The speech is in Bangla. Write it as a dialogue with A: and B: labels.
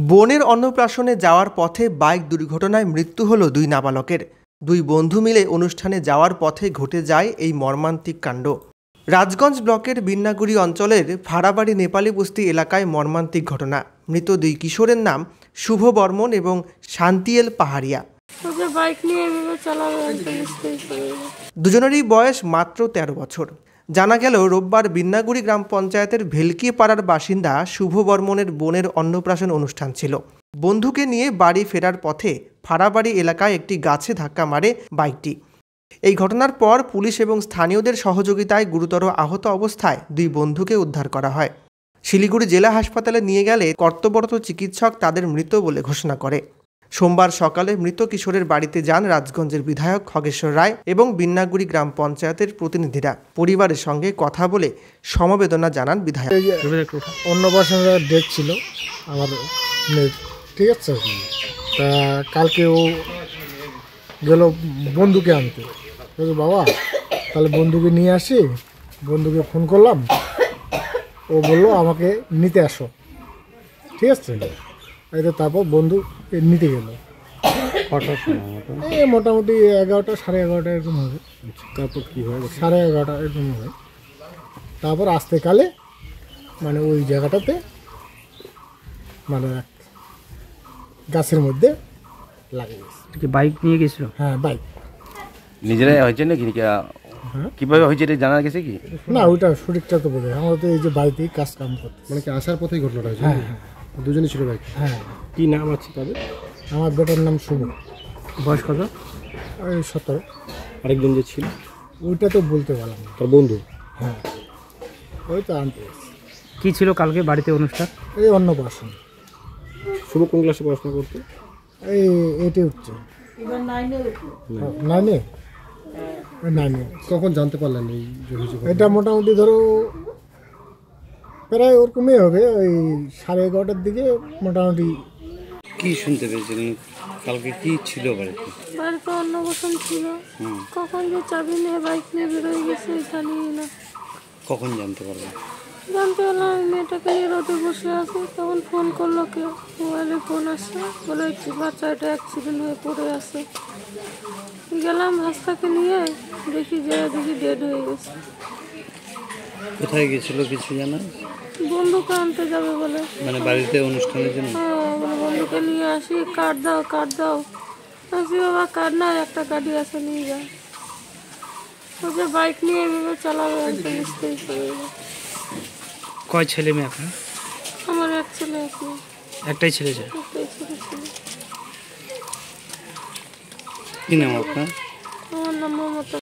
A: বোনের অন্নপ্রাশনে যাওয়ার পথে বাইক দুর্ঘটনায় মৃত্যু হলো দুই নাবালকের। দুই বন্ধু মিলে অনুষ্ঠানে যাওয়ার পথে ঘটে যায় এই মর্মান্তিক কাণ্ড। রাজগঞ্জ ব্লকের বিন্নাগুড়ি অঞ্চলের ফাড়াবাড়ি নেপালি বস্তি এলাকায় মর্মান্তিক ঘটনা। মৃত দুই কিশোরের নাম শুভ বর্মন এবং শান্তিয়েল পাহাড়িয়া। দুজনেরই বয়স মাত্র ১৩ বছর। জানা গেল, রোববার বিন্নাগুড়ি গ্রাম পঞ্চায়েতের ভেলকি পাড়ার বাসিন্দা শুভ বর্মনের বোনের অন্নপ্রাশন অনুষ্ঠান ছিল। বন্ধুকে নিয়ে বাড়ি ফেরার পথে ফাড়াবাড়ি এলাকায় একটি গাছে ধাক্কা মারে বাইকটি। এই ঘটনার পর পুলিশ এবং স্থানীয়দের সহযোগিতায় গুরুতর আহত অবস্থায় দুই বন্ধুকে উদ্ধার করা হয়। শিলিগুড়ি জেলা হাসপাতালে নিয়ে গেলে কর্তব্যরত চিকিৎসক তাদের মৃত বলে ঘোষণা করে। সোমবার সকালে মৃত কিশোরের বাড়িতে যান রাজগঞ্জের বিধায়ক খগেশ্বর রায় এবং বিন্নাগুড়ি গ্রাম পঞ্চায়েতের প্রতিনিধিরা। পরিবারের সঙ্গে কথা বলে সমবেদনা জানান বিধায়ক।
B: অন্নপ্রাশনের ডেট ছিল আমার মেয়ের, ঠিক আছে। তা কালকে ও গেল বন্ধুকে আনতে। বাবা তাহলে বন্ধুকে নিয়ে আসি। বন্ধুকে ফোন করলাম, ও বললো আমাকে নিতে আসো, ঠিক আছে। তারপর বন্ধু নিতে গেল। মোটামুটি 11টা সাড়ে 11টা এরকম হবে। তারপর কী হয়, সাড়ে 11টা এরকম হয়। তারপর আসতেকালে মানে ওই জায়গাটাতে মানে গাছের মধ্যে লাগে গেছে।
C: বাইক নিয়ে গেছিল?
B: হ্যাঁ, বাইক
D: নিজেরাই হয়েছে নাকি? কিভাবে হয়েছে এটা জানা গেছে কি
B: না? ওইটা সঠিকটা তো বলে, আমরা তো এই যে বাড়িতেই কাজ কাম করতে,
E: মানে কি আসার পথেই ঘটনাটা হয়েছে?
B: হ্যাঁ,
E: দুজনই ছিল বাইক।
B: হ্যাঁ।
E: কি নাম আছে তাদের?
B: আমার বেটার নাম শুভ।
C: বয়স কত?
B: ওই 17।
E: আরেকজন যে ছিল
B: ওইটা তো বলতে পারলাম না।
E: তোর বন্ধু?
B: হ্যাঁ, ওই তো আনতে
C: কি ছিল কালকে বাড়িতে অনুষ্ঠান?
B: এই অন্নপ্রাশন।
E: শুভ কোন ক্লাসে পড়াশোনা করতে?
B: এই এটি হচ্ছে 9-এ।
E: কখন জানতে পারলেন এই যে
B: এটা মোটামুটি ধরো প্রায় ওরকমই হবে, ওই 11:30টার দিকে মোটামুটি।
F: কি শুনতে পেয়েছিলেন কালকে? কি ছিল বাড়িতে?
G: বাড়িতে অন্নপ্রাশন ছিল। কখন যে চাবি নিয়ে বাইক নিয়ে বেরোয় গেছে জানি না।
F: কখন জানতে পারবেন?
G: জানতে পারলাম মেয়েটাকে নিয়ে রোদে বসে আছে, তখন ফোন করলো কেউ, মোবাইলে ফোন আসছে, বলে বাচ্চাটা অ্যাক্সিডেন্ট হয়ে পড়ে আছে। গেলাম হাসপাতালে নিয়ে, দেখি ডেড হয়ে গেছে।
F: কোথায় গেছিল কিছু জানা?
G: বন্ধুকে আনতে যাবে বলে।
F: মানে বাড়িতে অনুষ্ঠানের জন্য?
G: হ্যাঁ, বলে বন্ধুকে নিয়ে আসি, কার্ড দাও। আসি বাবা, কার্ড নাই, একটা গাড়ি আছে নিয়ে যা। ও যে বাইক নিয়ে এভাবে চালাবে একদম বুঝতেই পারবে।
C: কয় ছেলে মেয়ে আপনার?
G: আমার এক ছেলে, এক মেয়ে।
C: একটাই ছেলে?
G: একটাই ছেলে ছিল।
F: কি নাম আপনার?
G: আমার নাম মমতা।